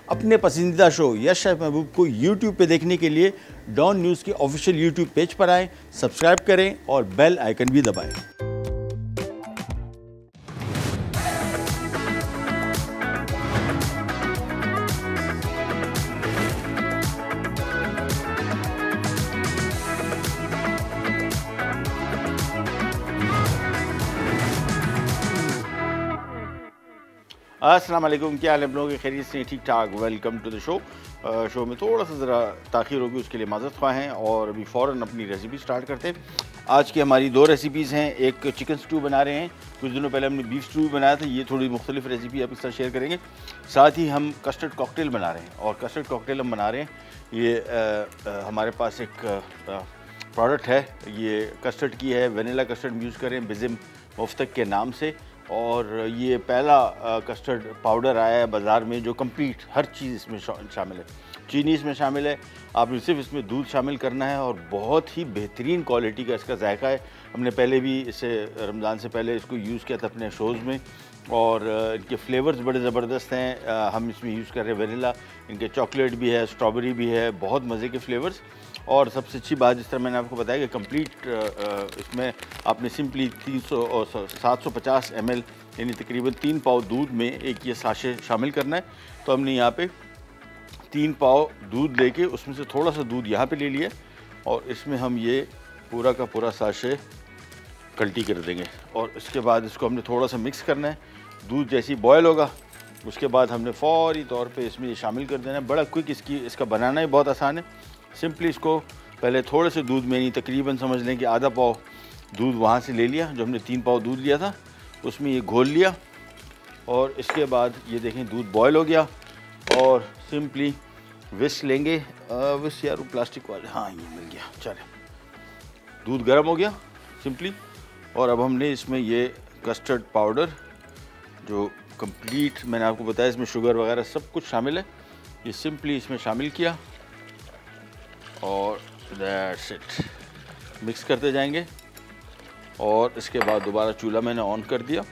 अपने पसंदीदा show yes chef महबूब को यूट्यूब पे देखने के लिए डॉन न्यूज़ के ऑफिशियल यूट्यूब पेज पर आएँ, सब्सक्राइब करें और बेल आइकन भी दबाएं। अस्सलाम वालेकुम, क्या हाल है आप लोगों के? खैरियत से? ठीक ठाक। Welcome to the show. Show में थोड़ा सा ज़रा ताख़ीर होगी, उसके लिए माज़रत ख़्वाह हैं और अभी फ़ौरन अपनी रेसिपी स्टार्ट करते हैं। आज की हमारी दो रेसिपीज़ हैं। एक चिकन स्टू बना रहे हैं, कुछ दिनों पहले हमने बीफ स्टू बनाया था, ये थोड़ी मुख्तलिफ रेसिपी आप इसका शेयर करेंगे। साथ ही हम कस्टर्ड कॉकटेल बना रहे हैं और कस्टर्ड कॉकटेल हम बना रहे हैं, ये हमारे पास एक प्रोडक्ट है, ये कस्टर्ड की है, वनीला कस्टर्ड हम यूज़ करें बिज़म मुफ्तक के नाम से। और ये पहला कस्टर्ड पाउडर आया है बाज़ार में जो कंप्लीट हर चीज़ इसमें शामिल है। चीनी इसमें शामिल है, आपने सिर्फ इसमें दूध शामिल करना है और बहुत ही बेहतरीन क्वालिटी का इसका जायका है। हमने पहले भी इसे रमज़ान से पहले इसको यूज़ किया था अपने शोज़ में और इनके फ्लेवर्स बड़े ज़बरदस्त हैं। हम इसमें यूज़ कर रहे हैं वनीला, इनके चॉकलेट भी है, स्ट्रॉबेरी भी है, बहुत मज़े के फ्लेवर्स। और सबसे अच्छी बात, जिस तरह मैंने आपको बताया कि कंप्लीट इसमें आपने सिंपली 750 ml यानी तकरीबन 3 पाव दूध में एक ये साशे शामिल करना है। तो हमने यहाँ पे 3 पाव दूध लेके उसमें से थोड़ा सा दूध यहाँ पे ले लिया और इसमें हम ये पूरा का पूरा साशे कल्टी कर देंगे और इसके बाद इसको हमने थोड़ा सा मिक्स करना है। दूध जैसे ही बॉयल होगा उसके बाद हमने फ़ौरी तौर पे इसमें ये शामिल कर देना है। बड़ा क्विक इसका बनाना ही बहुत आसान है। सिंपली इसको पहले थोड़े से दूध में, नहीं तकरीबन समझ लें कि आधा पाव दूध वहाँ से ले लिया, जो हमने 3 पाव दूध लिया था उसमें ये घोल लिया और इसके बाद ये देखें दूध बॉयल हो गया और सिंपली विस्क लेंगे। विस्क यार प्लास्टिक वाले, हाँ ये मिल गया, चले। दूध गर्म हो गया सिंपली और अब हमने इसमें ये कस्टर्ड पाउडर जो कंप्लीट मैंने आपको बताया इसमें शुगर वगैरह सब कुछ शामिल है, ये सिंपली इसमें शामिल किया और दैट्स इट। मिक्स करते जाएंगे और इसके बाद दोबारा चूल्हा मैंने ऑन कर दिया।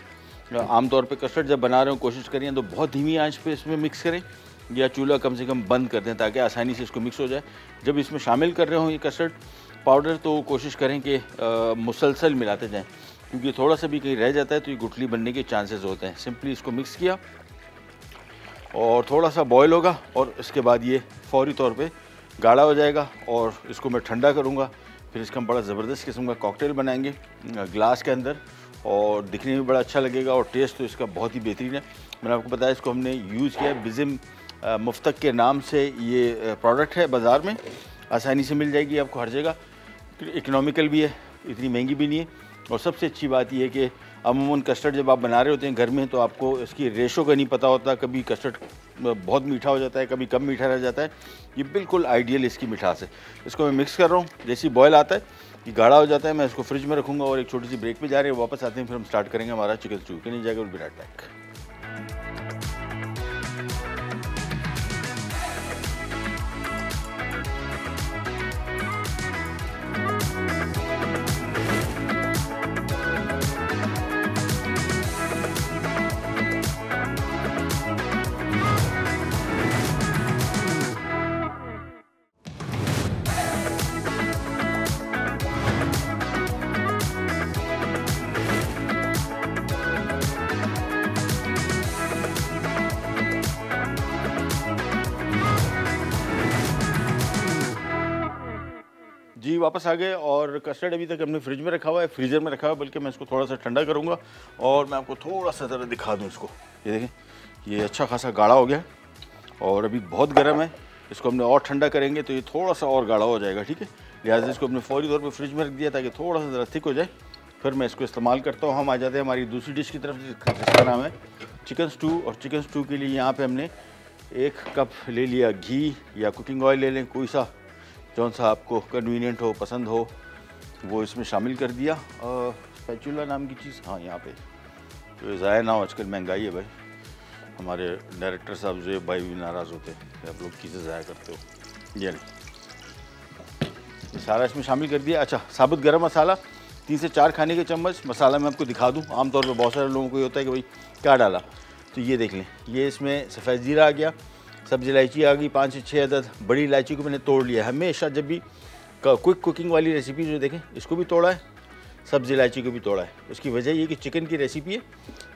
आमतौर पे कस्टर्ड जब बना रहे हो कोशिश करें तो बहुत धीमी आंच पे इसमें मिक्स करें या चूल्हा कम से कम बंद कर दें ताकि आसानी से इसको मिक्स हो जाए। जब इसमें शामिल कर रहे हो ये कस्टर्ड पाउडर तो कोशिश करें कि मुसलसल मिलाते जाएं, क्योंकि थोड़ा सा भी कहीं रह जाता है तो ये गुठली बनने के चांसेस होते हैं। सिंपली इसको मिक्स किया और थोड़ा सा बॉयल होगा और इसके बाद ये फौरी तौर पे गाढ़ा हो जाएगा और इसको मैं ठंडा करूँगा। फिर इसका हम बड़ा ज़बरदस्त किस्म का कॉकटेल बनाएंगे ग्लास के अंदर और दिखने में बड़ा अच्छा लगेगा और टेस्ट तो इसका बहुत ही बेहतरीन है। मैंने आपको बताया इसको हमने यूज़ किया है बिज़म मुफ्तक के नाम से, ये प्रोडक्ट है, बाज़ार में आसानी से मिल जाएगी आपको हर जगह। इकनॉमिकल भी है, इतनी महंगी भी नहीं है। और सबसे अच्छी बात यह है कि अमूमन कस्टर्ड जब आप बना रहे होते हैं घर में तो आपको इसकी रेशो का नहीं पता होता, कभी कस्टर्ड बहुत मीठा हो जाता है, कभी कम मीठा रह जाता है। ये बिल्कुल आइडियल इसकी मिठास है। इसको मैं मिक्स कर रहा हूँ, जैसे ही बॉयल आता है ये गाढ़ा हो जाता है, मैं इसको फ्रिज में रखूँगा और एक छोटी सी ब्रेक पे जा रहे हैं, वापस आते हैं फिर हम स्टार्ट करेंगे हमारा चिकन स्टू। के नहीं जाएगा विल बैक। जी वापस आ गए और कस्टर्ड अभी तक हमने फ्रिज में रखा हुआ है, फ्रीज़र में रखा हुआ है, बल्कि मैं इसको थोड़ा सा ठंडा करूँगा और मैं आपको थोड़ा सा ज़रा दिखा दूँ इसको। ये देखें ये अच्छा खासा गाढ़ा हो गया और अभी बहुत गर्म है। इसको हमने और ठंडा करेंगे तो ये थोड़ा सा और गाढ़ा हो जाएगा, ठीक है। लिहाजा इसको हमने फौरी तौर पर फ्रिज में रख दिया ताकि थोड़ा सा ज़रा थिक हो जाए, फिर मैं इसको इस्तेमाल करता हूँ। हम आ जाते हैं हमारी दूसरी डिश की तरफ जिसका नाम है चिकन स्टू। और चिकन स्टू के लिए यहाँ पर हमने 1 कप ले लिया घी या कुकिंग ऑयल ले लें, कोई सा जौन सा आपको कन्वीनियंट हो, पसंद हो, वो इसमें शामिल कर दिया। स्पैचुला नाम की चीज़, हाँ यहाँ पे तो ज़ाया ना हो, आजकल महंगाई है भाई। हमारे डायरेक्टर साहब जो भाई भी नाराज़ होते हैं कि आप लोग चीज़ें ज़ाया करते हो। ये सारा इसमें शामिल कर दिया। अच्छा, साबुत गरम मसाला 3 से 4 खाने के चम्मच। मसाला मैं आपको दिखा दूँ, आमतौर पर बहुत सारे लोगों को ये होता है कि भाई क्या डाला, तो ये देख लें, ये इसमें सफ़ेद ज़ीरा आ गया, सब्ज़ी इलायची आ गई 5 से 6 अदद। बड़ी इलायची को मैंने तोड़ लिया। हमेशा जब भी क्विक कुकिंग वाली रेसिपी जो देखें, इसको भी तोड़ा है, सब्ज़ी इलायची को भी तोड़ा है। उसकी वजह ये कि चिकन की रेसिपी है,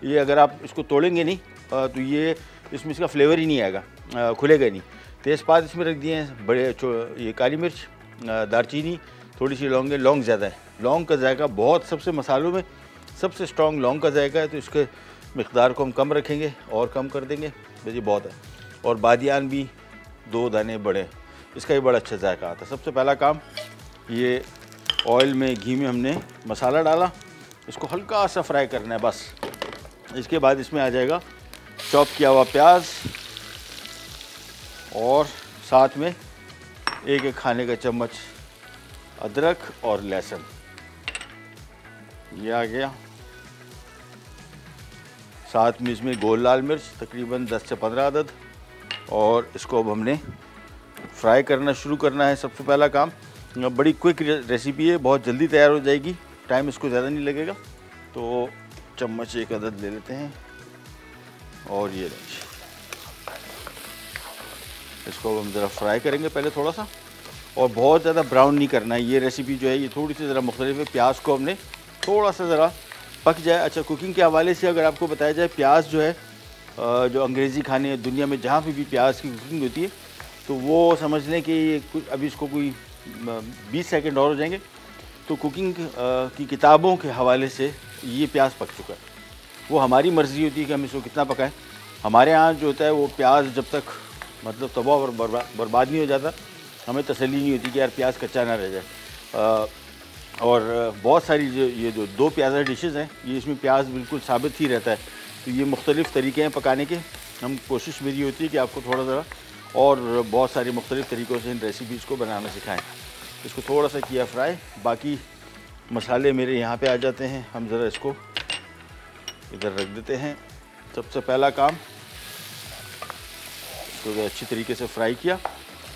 ये अगर आप इसको तोड़ेंगे नहीं तो ये इसमें इसका फ्लेवर ही नहीं आएगा, खुलेगा नहीं। तेज़पात इसमें रख दिए हैं, बड़े ये काली मिर्च, दालचीनी, थोड़ी सी लौंग है। लौंग ज़्यादा है, लौंग का जायका बहुत, सबसे मसालों में सबसे स्ट्रॉन्ग लौंग का जायका है, तो इसके मिक़दार को हम कम रखेंगे और कम कर देंगे, बस ये बहुत है। और बादियान भी 2 दाने बड़े, इसका भी बड़ा अच्छा जायका आता है। सबसे पहला काम, ये ऑयल में घी में हमने मसाला डाला, इसको हल्का सा फ्राई करना है बस। इसके बाद इसमें आ जाएगा चॉप किया हुआ प्याज और साथ में एक खाने का चम्मच अदरक और लहसुन, ये आ गया। साथ में इसमें गोल लाल मिर्च तकरीबन 10 से 15 अदद, और इसको अब हमने फ्राई करना शुरू करना है। सबसे पहला काम, बड़ी क्विक रेसिपी है, बहुत जल्दी तैयार हो जाएगी, टाइम इसको ज़्यादा नहीं लगेगा। तो चम्मच 1 अदद ले लेते हैं और ये इसको अब हम ज़रा फ्राई करेंगे पहले थोड़ा सा, और बहुत ज़्यादा ब्राउन नहीं करना है। ये रेसिपी जो है ये थोड़ी सी ज़रा मुख्तलिफ है। प्याज को हमने थोड़ा सा ज़रा पक जाए। अच्छा, कुकिंग के हवाले से अगर आपको बताया जाए, प्याज जो है जो अंग्रेज़ी खाने दुनिया में जहाँ पे भी प्याज की कुकिंग होती है, तो वो समझ लें कि कुछ अभी इसको कोई 20 सेकंड और हो जाएंगे तो कुकिंग की किताबों के हवाले से ये प्याज पक चुका है। वो हमारी मर्ज़ी होती है कि हम इसको कितना पकाएं। हमारे यहाँ जो होता है वो प्याज जब तक मतलब तबाह और बर्बाद नहीं हो जाता, हमें तसल्ली नहीं होती कि यार प्याज कच्चा ना रह जाए। और बहुत सारी जो 2 प्याज़ा डिशेस हैं, ये इसमें प्याज बिल्कुल साबित ही रहता है। तो ये मुख्तलिफ़ तरीके हैं पकाने के। हम कोशिश मेरी होती है कि आपको थोड़ा सा और बहुत सारे मुख्तलिफ़ तरीक़ों से इन रेसिपीज़ को बनाना सिखाएं। इसको थोड़ा सा किया फ्राई, बाकी मसाले मेरे यहाँ पे आ जाते हैं। हम ज़रा इसको इधर रख देते हैं। सबसे पहला काम, इसको अच्छी तरीके से फ्राई किया,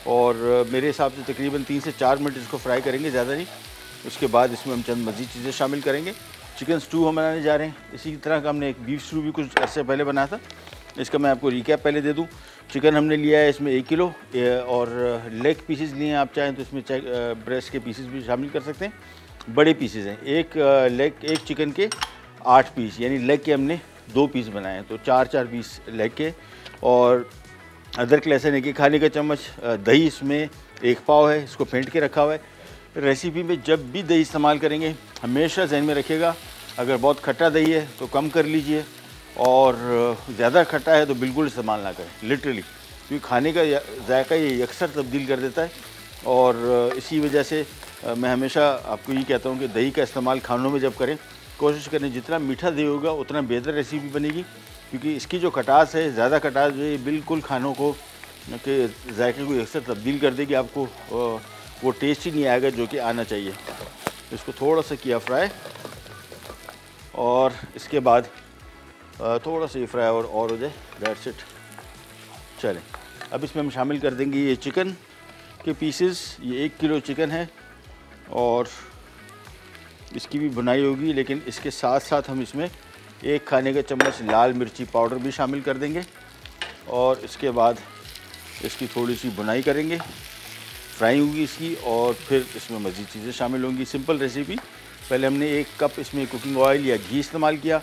और मेरे हिसाब से तकरीबन 3 से 4 मिनट इसको फ्राई करेंगे, ज़्यादा नहीं। उसके बाद इसमें हम चंद मज़ीद चीज़ें शामिल करेंगे। चिकन स्टू हम बनाने जा रहे हैं। इसी तरह का हमने एक बीफ स्टू भी कुछ अर्से पहले बनाया था, इसका मैं आपको रिकैप पहले दे दूं। चिकन हमने लिया है इसमें 1 किलो, और लेग पीसेस लिए हैं। आप चाहें तो इसमें ब्रेस्ट के पीसेस भी शामिल कर सकते हैं, बड़े पीसेस हैं। एक चिकन के 8 पीस, यानी लेग के हमने 2 पीस बनाए हैं, तो 4-4 पीस लेग के। और अदरक लहसुन 1 खाने का चम्मच, दही इसमें 1 पाव है, इसको फेंट के रखा हुआ है। रेसिपी में जब भी दही इस्तेमाल करेंगे हमेशा जहन में रखिएगा, अगर बहुत खट्टा दही है तो कम कर लीजिए, और ज़्यादा खट्टा है तो बिल्कुल इस्तेमाल ना करें, लिटरली, क्योंकि खाने का जायका ये अक्सर तब्दील कर देता है। और इसी वजह से मैं हमेशा आपको ये कहता हूँ कि दही का इस्तेमाल खानों में जब करें, कोशिश करें जितना मीठा दही होगा उतना बेहतर रेसिपी बनेगी, क्योंकि इसकी जो खटास है, ज़्यादा खटास जो है बिल्कुल खानों को के जायके को अक्सर तब्दील कर देगी। आपको वो टेस्ट ही नहीं आएगा जो कि आना चाहिए। इसको थोड़ा सा किया फ्राई, और इसके बाद थोड़ा सा ये फ्राई और हो जाए, दैट्स इट। चलें, अब इसमें हम शामिल कर देंगे ये चिकन के पीसेस। ये 1 किलो चिकन है, और इसकी भी बुनाई होगी, लेकिन इसके साथ साथ हम इसमें 1 खाने का चम्मच लाल मिर्ची पाउडर भी शामिल कर देंगे, और इसके बाद इसकी थोड़ी सी बुनाई करेंगे, फ्राई होगी इसकी, और फिर इसमें मज़ीद चीज़ें शामिल होंगी। Simple recipe. पहले हमने 1 कप इसमें कुकिंग ऑयल या घी इस्तेमाल किया,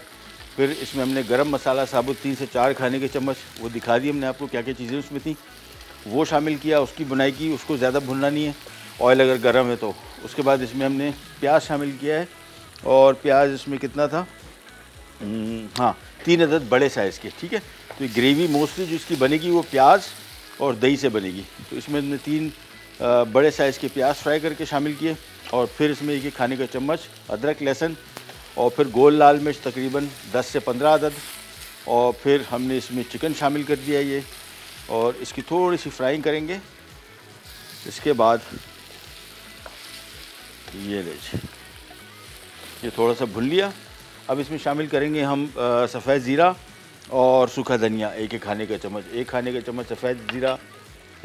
फिर इसमें हमने गरम मसाला साबुत 3 से 4 खाने के चम्मच, वो दिखा दी हमने आपको क्या क्या चीज़ें उसमें थी, वो शामिल किया, उसकी बुनाई की। उसको ज़्यादा भुनना नहीं है, ऑयल अगर गर्म है तो। उसके बाद इसमें हमने प्याज शामिल किया है, और प्याज इसमें कितना था, हाँ 3 अदद बड़े साइज़ के, ठीक है। तो ये ग्रेवी मोस्टली जो इसकी बनेगी वो प्याज और दही से बनेगी। तो इसमें हमने 3 बड़े साइज़ के प्याज फ्राई करके शामिल किए, और फिर इसमें 1 खाने का चम्मच अदरक लहसुन, और फिर गोल लाल मिर्च तकरीबन 10 से 15 अदद, और फिर हमने इसमें चिकन शामिल कर दिया ये, और इसकी थोड़ी सी फ्राइंग करेंगे। इसके बाद ये लीजिए, ये थोड़ा सा भून लिया। अब इसमें शामिल करेंगे हम सफ़ेद ज़ीरा और सूखा धनिया, 1 खाने का चम्मच। 1 खाने का चम्मच सफ़ेद ज़ीरा,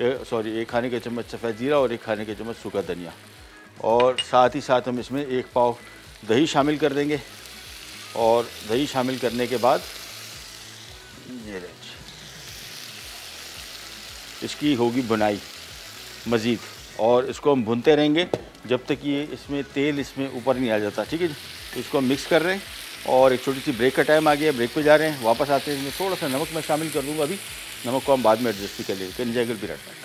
1 खाने का चम्मच सफ़ेद ज़ीरा और 1 खाने का चम्मच सूखा धनिया, और साथ ही साथ हम इसमें 1 पाव दही शामिल कर देंगे। और दही शामिल करने के बाद ये इसकी होगी बुनाई मज़ीद, और इसको हम भूनते रहेंगे जब तक ये इसमें तेल इसमें ऊपर नहीं आ जाता। ठीक है जी, तो इसको हम मिक्स कर रहे हैं और एक छोटी सी ब्रेक का टाइम आ गया, ब्रेक पे जा रहे हैं। वापस आते हैं, इसमें थोड़ा सा नमक मैं शामिल कर दूँगा। अभी नमक को हम बाद में एडजस्ट भी कर लेंगे। कैन जैगल भी रहता है।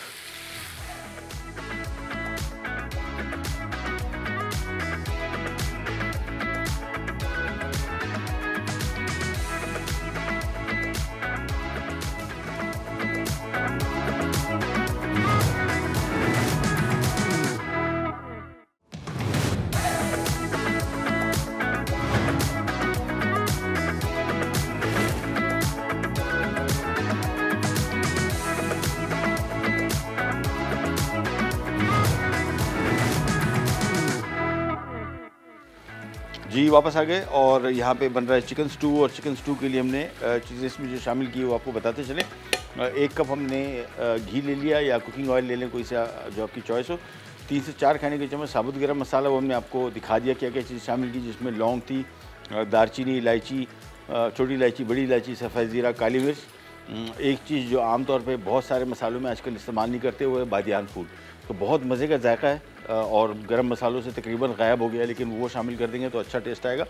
जी वापस आ गए और यहाँ पे बन रहा है चिकन स्टू। और चिकन स्टू के लिए हमने चीज़ें इसमें जो शामिल की वो आपको बताते चले। 1 कप हमने घी ले लिया या कुकिंग ऑयल ले लें, कोई सा जो आपकी चॉइस हो। 3 से 4 खाने के चम्मच साबुत गरम मसाला, वो हमने आपको दिखा दिया क्या क्या चीज़ शामिल की, जिसमें लौंग थी, दारचीनी, इलायची, छोटी इलायची, बड़ी इलायची, सफ़ेद ज़ीरा, काली मिर्च। एक चीज़ जो आमतौर पे बहुत सारे मसालों में आजकल इस्तेमाल नहीं करते, वो है बादियान फूल। तो बहुत मज़े का जायका है और गरम मसालों से तकरीबन गायब हो गया, लेकिन वो शामिल कर देंगे तो अच्छा टेस्ट आएगा।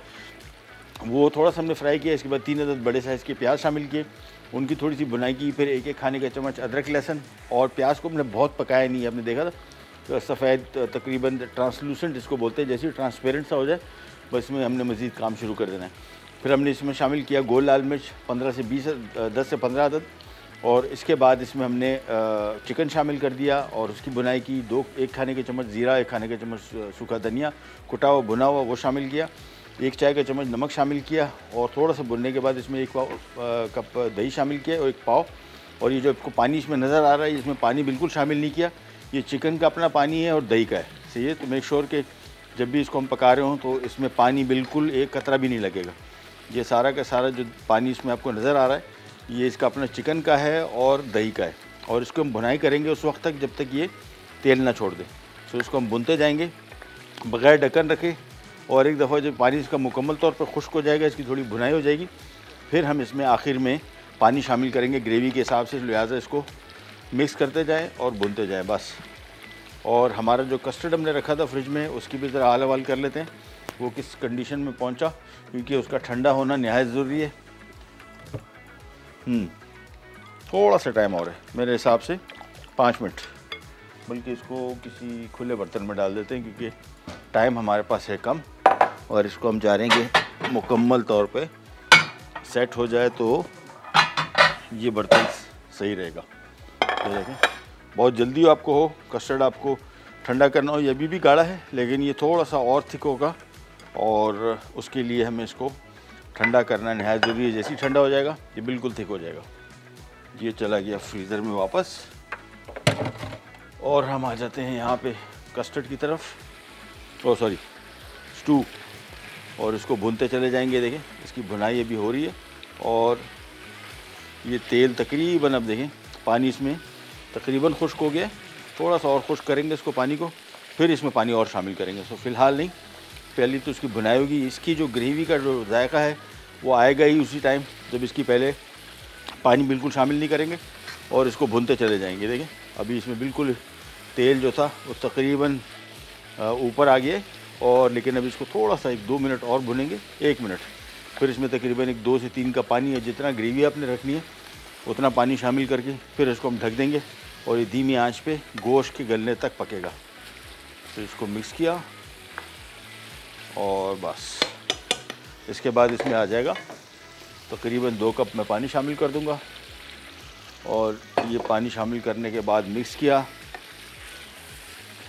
वो थोड़ा सा हमने फ्राई किया। इसके बाद 3 अदद बड़े साइज़ के प्याज शामिल किए, उनकी थोड़ी सी बुनाई की। फिर 1-1 खाने का चम्मच अदरक लहसुन, और प्याज को हमने बहुत पकाया नहीं, आपने देखा था तो सफ़ेद तकरीबन ट्रांसलूसेंट इसको बोलते हैं, जैसे ट्रांसपेरेंट सा हो जाए बस इसमें हमने मज़ीद काम शुरू कर देना है। फिर हमने इसमें शामिल किया गोल लाल मिर्च 10 से 15 अदद, और इसके बाद इसमें हमने चिकन शामिल कर दिया और उसकी बुनाई की। 1 खाने के चम्मच ज़ीरा, 1 खाने के चम्मच सूखा धनिया कुटा हुआ भुना हुआ वो शामिल किया। 1 चाय का चम्मच नमक शामिल किया, और थोड़ा सा भुनने के बाद इसमें 1 कप दही शामिल किया और 1 पाव। और ये जो आपको पानी इसमें नज़र आ रहा है, इसमें पानी बिल्कुल शामिल नहीं किया, ये चिकन का अपना पानी है और दही का है। सही है, तो मेक श्योर कि जब भी इसको हम पका रहे हों तो इसमें पानी बिल्कुल एक कतरा भी नहीं लगेगा। ये सारा का सारा जो पानी इसमें आपको नज़र आ रहा है, ये इसका अपना चिकन का है और दही का है। और इसको हम भुनाई करेंगे उस वक्त तक जब तक ये तेल ना छोड़ दे। तो इसको हम भुनते जाएंगे बग़ैर ढक्कन रखे, और एक दफ़ा जब पानी इसका मुकम्मल तौर पर खुश्क हो जाएगा, इसकी थोड़ी भुनाई हो जाएगी, फिर हम इसमें आखिर में पानी शामिल करेंगे ग्रेवी के हिसाब से। लिहाजा इसको मिक्स करते जाएँ और भुनते जाएँ बस। और हमारा जो कस्टर्ड हमने रखा था फ्रिज में, उसकी भी ज़रा हाल हवाल कर लेते हैं, वो किस कंडीशन में पहुंचा, क्योंकि उसका ठंडा होना नहायत ज़रूरी है। थोड़ा सा टाइम और है मेरे हिसाब से, 5 मिनट, बल्कि इसको किसी खुले बर्तन में डाल देते हैं क्योंकि टाइम हमारे पास है कम। और इसको हम जा रहे हैं कि मुकम्मल तौर पे सेट हो जाए तो ये बर्तन सही रहेगा। ये देखें, बहुत जल्दी आपको हो कस्टर्ड आपको ठंडा करना हो, ये अभी भी गाढ़ा है लेकिन ये थोड़ा सा और थिक होगा, और उसके लिए हमें इसको ठंडा करना नहायत ज़रूरी है। जैसे ही ठंडा हो जाएगा ये बिल्कुल थिक हो जाएगा। ये चला गया फ्रीज़र में वापस, और हम आ जाते हैं यहाँ पे कस्टर्ड की तरफ, स्टू, और इसको भूनते चले जाएंगे। देखें इसकी भुनाई अभी हो रही है, और ये तेल तकरीबन, अब देखें पानी इसमें तकरीबन खुश्क हो गया। थोड़ा सा और खुश्क करेंगे इसको पानी को, फिर इसमें पानी और शामिल करेंगे। सो फ़िलहाल नहीं, पहले तो इसकी भुनाई होगी। इसकी जो ग्रेवी का जो जायका है वो आएगा ही उसी टाइम जब इसकी पहले पानी बिल्कुल शामिल नहीं करेंगे और इसको भुनते चले जाएंगे। देखें अभी इसमें बिल्कुल तेल जो था वो तकरीबन ऊपर आ गया, और लेकिन अभी इसको थोड़ा सा 1-2 मिनट और भुनेंगे, 1 मिनट। फिर इसमें तकरीबन 2 से 3 कप पानी है, जितना ग्रेवी आपने रखनी है उतना पानी शामिल करके फिर इसको हम ढक देंगे, और ये धीमी आंच पे गोश्त के गलने तक पकेगा। तो इसको मिक्स किया और बस, इसके बाद इसमें आ जाएगा तकरीबन 2 कप मैं पानी शामिल कर दूंगा, और ये पानी शामिल करने के बाद मिक्स किया,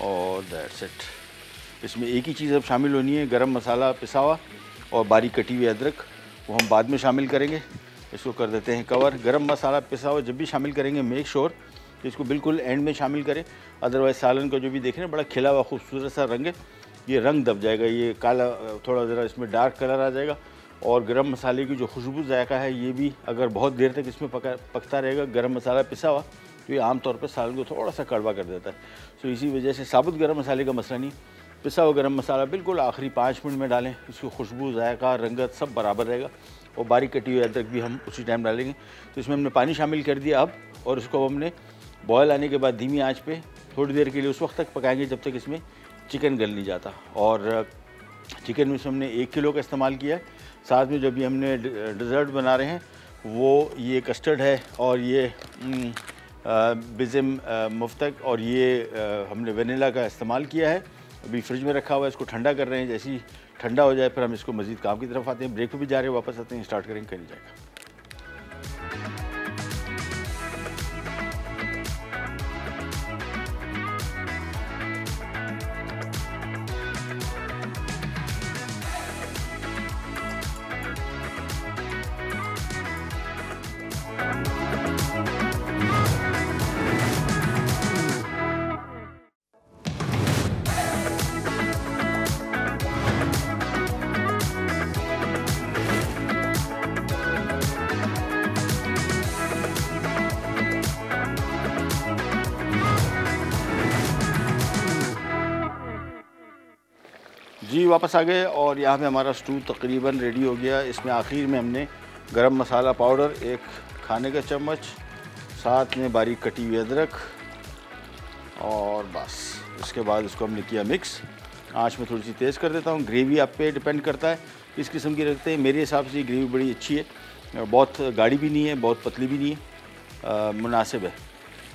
और दैट्स इट। इसमें एक ही चीज़ अब शामिल होनी है, गरम मसाला पिसा हुआ और बारीक कटी हुई अदरक, वो हम बाद में शामिल करेंगे। इसको कर देते हैं कवर। गरम मसाला पिसा हुआ जब भी शामिल करेंगे मेक श्योर कि इसको बिल्कुल एंड में शामिल करें, अदरवाइज़ सालन का जो भी देख रहे हैं बड़ा खिला हुआ खूबसूरत सा रंग है, ये रंग दब जाएगा, ये काला थोड़ा ज़रा इसमें डार्क कलर आ जाएगा। और गरम मसाले की जो खुशबू जायका है ये भी अगर बहुत देर तक इसमें पकता रहेगा, गरम मसाला पिसा हुआ, तो ये आमतौर पर सालन को थोड़ा सा कड़वा कर देता है। तो इसी वजह से साबुत गरम मसाले का मसला नहीं, पिसा हुआ गरम मसाला बिल्कुल आखिरी 5 मिनट में डालें, इसकी खुशबू जायका रंगत सब बराबर रहेगा। और बारीक कटी हुई अदरक भी हम उसी टाइम डालेंगे। तो इसमें हमने पानी शामिल कर दिया अब, और इसको हमने बॉयल आने के बाद धीमी आंच पे थोड़ी देर के लिए उस वक्त तक पकाएंगे जब तक इसमें चिकन गल नहीं जाता। और चिकन में से हमने 1 किलो का इस्तेमाल किया है। साथ में जब भी हमने डिज़र्ट बना रहे हैं वो ये कस्टर्ड है और ये बिज़म मुफ्तक और ये हमने वनीला का इस्तेमाल किया है। अभी फ्रिज में रखा हुआ है, इसको ठंडा कर रहे हैं। जैसे ही ठंडा हो जाए फिर हम इसको मज़ीद काम की तरफ आते हैं। ब्रेक पे भी जा रहे हैं, वापस आते हैं, स्टार्ट करेंगे, कहीं जाएगा। जी वापस आ गए और यहाँ पे हमारा स्टू तकरीबन रेडी हो गया। इसमें आखिर में हमने गरम मसाला पाउडर 1 खाने का चम्मच, साथ में बारीक कटी हुई अदरक और बस। इसके बाद इसको हमने किया मिक्स। आँच में थोड़ी सी तेज़ कर देता हूँ। ग्रेवी आप पे डिपेंड करता है किस किस्म की रखते हैं। मेरे हिसाब से ये ग्रेवी बड़ी अच्छी है, बहुत गाढ़ी भी नहीं है, बहुत पतली भी नहीं है, मुनासिब है।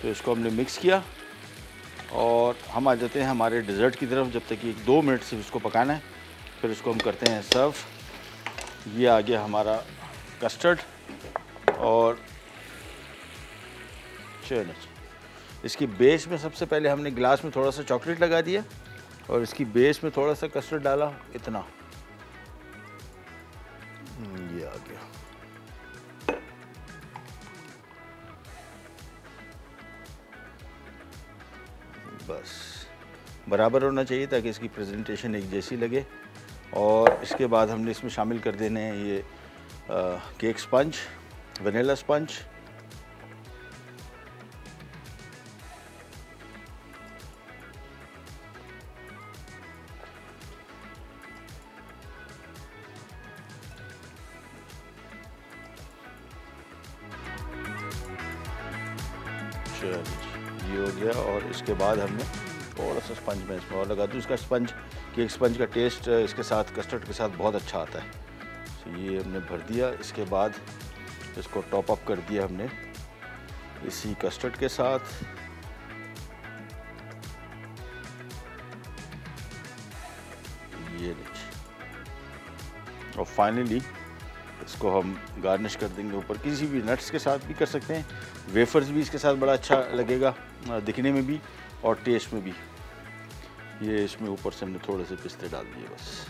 तो इसको हमने मिक्स किया और हम आ जाते हैं हमारे डिज़र्ट की तरफ। जब तक कि 2 मिनट से इसको पकाना है, फिर इसको हम करते हैं सर्व। ये आ गया हमारा कस्टर्ड और चलो इसकी बेस में सबसे पहले हमने गिलास में थोड़ा सा चॉकलेट लगा दिया और इसकी बेस में थोड़ा सा कस्टर्ड डाला, इतना। ये आ गया। बस बराबर होना चाहिए ताकि इसकी प्रेजेंटेशन एक जैसी लगे। और इसके बाद हमने इसमें शामिल कर देने हैं ये केक स्पंज, वनीला स्पंज। ये हो गया और इसके बाद हमने थोड़ा सा स्पंज में इसमें और लगा दूँ। इसका स्पंज, केक स्पंज का टेस्ट इसके साथ कस्टर्ड के साथ बहुत अच्छा आता है। तो ये हमने भर दिया। इसके बाद इसको टॉप अप कर दिया हमने इसी कस्टर्ड के साथ। ये लीजिए और फाइनली इसको हम गार्निश कर देंगे ऊपर किसी भी नट्स के साथ भी कर सकते हैं। वेफर्स भी इसके साथ बड़ा अच्छा लगेगा दिखने में भी और टेस्ट में भी। ये इसमें ऊपर से हमने थोड़े से पिस्ते डाल दिए बस।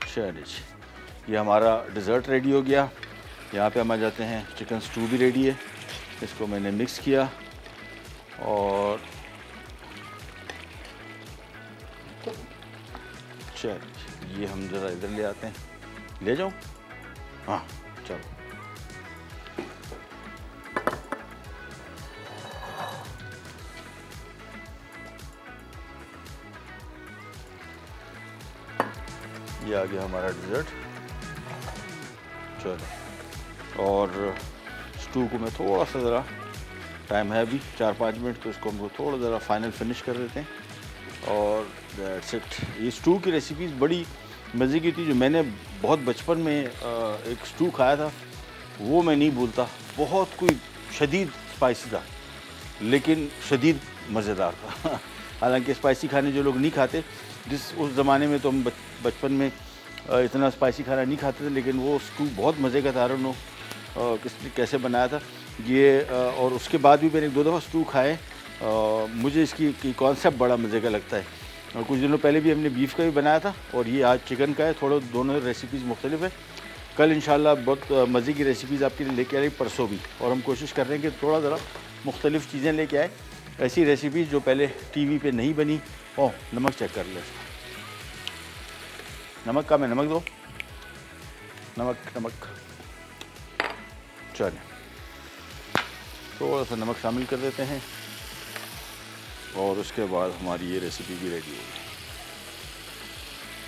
चलिए ये हमारा डिज़र्ट रेडी हो गया। यहाँ पे हम आ जाते हैं, चिकन स्टू भी रेडी है। इसको मैंने मिक्स किया और चलिए ये हम ज़रा इधर ले आते हैं। ले जाऊँ? हाँ चलो। ये आ गया हमारा डिज़र्ट। चलो और स्टू को मैं थोड़ा सा ज़रा, टाइम है अभी 4-5 मिनट, तो इसको हम थोड़ा ज़रा फाइनल फिनिश कर देते हैं और दैट्स इट। ये स्टू की रेसिपीज़ बड़ी मज़े की थी। जो मैंने बहुत बचपन में एक स्टू खाया था वो मैं नहीं भूलता। बहुत कोई शदीद स्पाइसी था लेकिन शदीद मज़ेदार था। हालांकि स्पाइसी खाने जो लोग नहीं खाते, उस ज़माने में तो हम बचपन में इतना स्पाइसी खाना नहीं खाते थे, लेकिन वो स्टू बहुत मज़े का था। उन्होंने कैसे बनाया था ये। और उसके बाद भी मैंने 1-2 दफ़ा स्टू खाए। मुझे इसकी कॉन्सेप्ट बड़ा मज़े का लगता है। और कुछ दिनों पहले भी हमने बीफ का भी बनाया था और ये आज चिकन का है। थोड़ा दोनों रेसिपीज़ मुख्तलिफ है। कल इंशाल्लाह बहुत मज़े की रेसिपीज़ आपके लिए लेके आ रही, परसों भी। और हम कोशिश कर रहे हैं कि थोड़ा ज़रा मुख्तलिफ चीज़ें लेके आए, ऐसी रेसिपीज़ जो पहले टीवी पे नहीं बनी। ओह नमक चेक कर ले, नमक कम है, नमक दो, नमक। चलिए थोड़ा सा नमक शामिल कर देते हैं और उसके बाद हमारी ये रेसिपी भी रेडी होगी।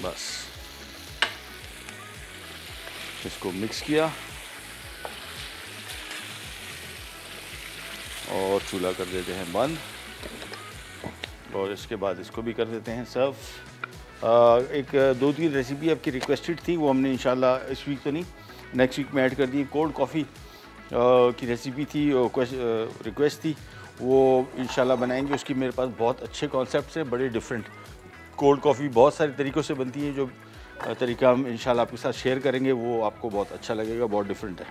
बस इसको मिक्स किया और चूल्हा कर देते हैं बंद और इसके बाद इसको भी कर देते हैं सर्व। एक 2-3 रेसिपी आपकी रिक्वेस्टेड थी, वो हमने इंशाल्लाह इस वीक तो नहीं, नेक्स्ट वीक में ऐड कर दी। कोल्ड कॉफ़ी की रेसिपी थी, रिक्वेस्ट थी, वो इंशाल्लाह बनाएंगे। उसकी मेरे पास बहुत अच्छे कॉन्सेप्ट्स हैं, बड़े डिफरेंट। कोल्ड कॉफ़ी बहुत सारे तरीक़ों से बनती है, जो तरीका हम इंशाल्लाह आपके साथ शेयर करेंगे वो आपको बहुत अच्छा लगेगा, बहुत डिफरेंट है।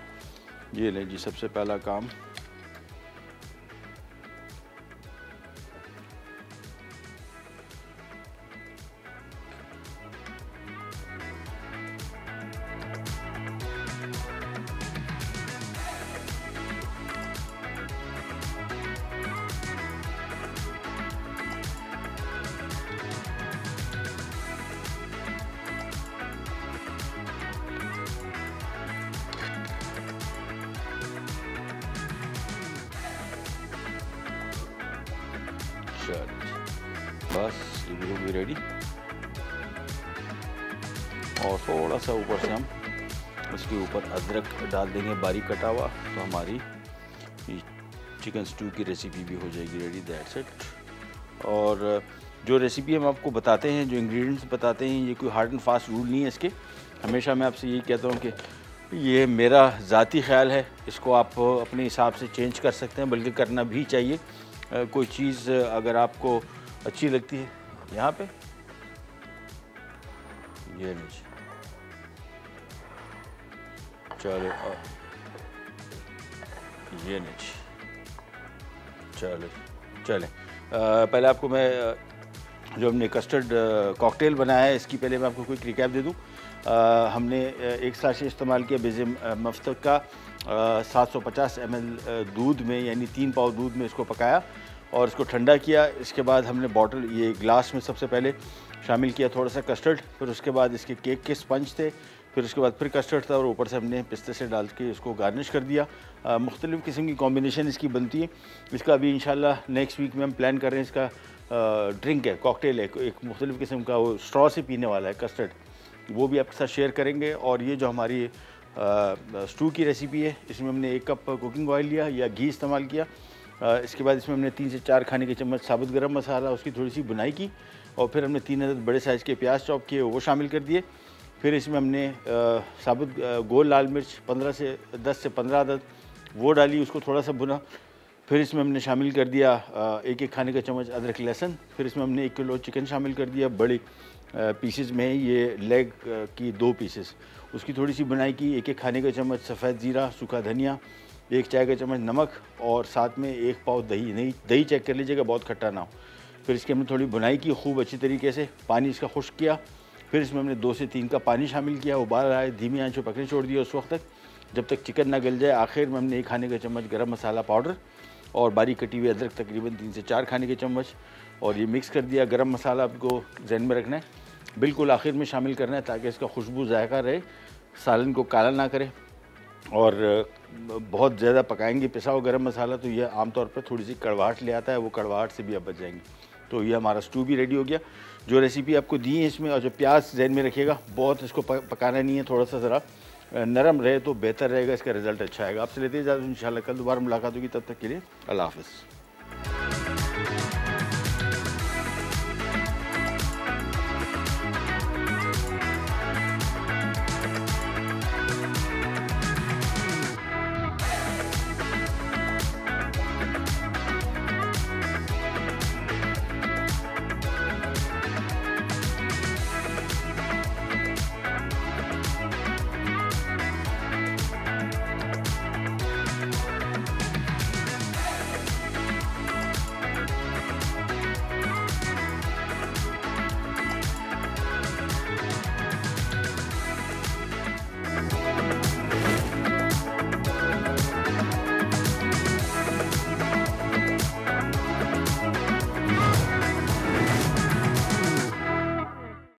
ये लें जी, सबसे पहला काम बस ये भी होगी रेडी। और थोड़ा सा ऊपर से हम इसके ऊपर अदरक डाल देंगे बारीक कटा हुआ, तो हमारी चिकन स्टू की रेसिपी भी हो जाएगी रेडी। That's it. और जो रेसिपी हम आपको बताते हैं, जो इंग्रेडिएंट्स बताते हैं, ये कोई हार्ड एंड फास्ट रूल नहीं है इसके। हमेशा मैं आपसे यही कहता हूँ कि ये मेरा ज़ाती ख्याल है, इसको आप अपने हिसाब से चेंज कर सकते हैं, बल्कि करना भी चाहिए। कोई चीज़ अगर आपको अच्छी लगती है, यहाँ पे ये नीचे चलो, ये नीचे चलो चले। पहले आपको मैं जो हमने कस्टर्ड कॉकटेल बनाया है, इसकी पहले मैं आपको कोई रिकैप दे दूँ। हमने एक साशे इस्तेमाल किया बेज़े मफ्तक का, 750 ml दूध में, यानी 3 पाव दूध में इसको पकाया और इसको ठंडा किया। इसके बाद हमने बॉटल, ये ग्लास में सबसे पहले शामिल किया थोड़ा सा कस्टर्ड, फिर उसके बाद इसके केक के स्पंज थे, फिर उसके बाद फिर कस्टर्ड था और ऊपर से हमने पिस्ते से डाल के इसको गार्निश कर दिया। मुख्तलिफ़ किस्म की कॉम्बिनेशन इसकी बनती है। इसका अभी इंशाल्लाह नेक्स्ट वीक में हम प्लान कर रहे हैं। इसका ड्रिंक है, कॉकटेल है, एक मुख्तलिफ़ किस्म का, वो स्ट्रॉ से पीने वाला है कस्टर्ड, वो भी आपके साथ शेयर करेंगे। और ये जो हमारी स्टू की रेसिपी है, इसमें हमने 1 कप कुकिंग ऑयल लिया या घी इस्तेमाल किया। इसके बाद इसमें हमने 3 से 4 खाने के चम्मच साबुत गरम मसाला, उसकी थोड़ी सी बुनाई की, और फिर हमने 3 अदद बड़े साइज़ के प्याज चॉप किए, वो शामिल कर दिए। फिर इसमें हमने साबुत गोल लाल मिर्च 10 से 15 अदद वो डाली, उसको थोड़ा सा भुना। फिर इसमें हमने शामिल कर दिया 1-1 खाने का चम्मच अदरक लहसुन। फिर इसमें हमने 1 किलो चिकन शामिल कर दिया, बड़े पीसेस में, ये लेग की 2 पीसेस, उसकी थोड़ी सी बुनाई की। 1-1 खाने का चम्मच सफ़ेद ज़ीरा, सूखा धनिया, 1 चाय का चम्मच नमक, और साथ में 1 पाव दही। नहीं, दही चेक कर लीजिएगा बहुत खट्टा ना हो। फिर इसके हमने थोड़ी बुनाई की खूब अच्छी तरीके से, पानी इसका खुश्क किया। फिर इसमें हमने 2 से 3 कप पानी शामिल किया, उबाल आए, धीमी आंच पर पकने छोड़ दिया उस वक्त तक जब तक चिकन ना गल जाए। आखिर में हमने 1 खाने का चम्मच गरम मसाला पाउडर और बारीक कटी हुई अदरक तकरीबन 3 से 4 खाने के चम्मच, और ये मिक्स कर दिया। गरम मसाला आपको जहन में रखना है, बिल्कुल आखिर में शामिल करना है, ताकि इसका खुशबू जायका रहे, सालन को काला ना करे। और बहुत ज़्यादा पकाएंगे पिसा हुआ गरम मसाला तो ये आमतौर पर थोड़ी सी कड़वाहट ले आता है, वो कड़वाहट से भी आप बच जाएंगे। तो ये हमारा स्टू भी रेडी हो गया। जो रेसिपी आपको दी है इसमें, और जो प्याज जहन में रखिएगा, बहुत इसको पकाना नहीं है, थोड़ा सा ज़रा नरम रहे तो बेहतर रहेगा, इसका रिज़ल्ट अच्छा आएगा। आपसे लेते हैं इजाज़त, इंशाल्लाह कल दोबारा मुलाकात होगी, तब तक के लिए अल्लाह हाफ़िज़।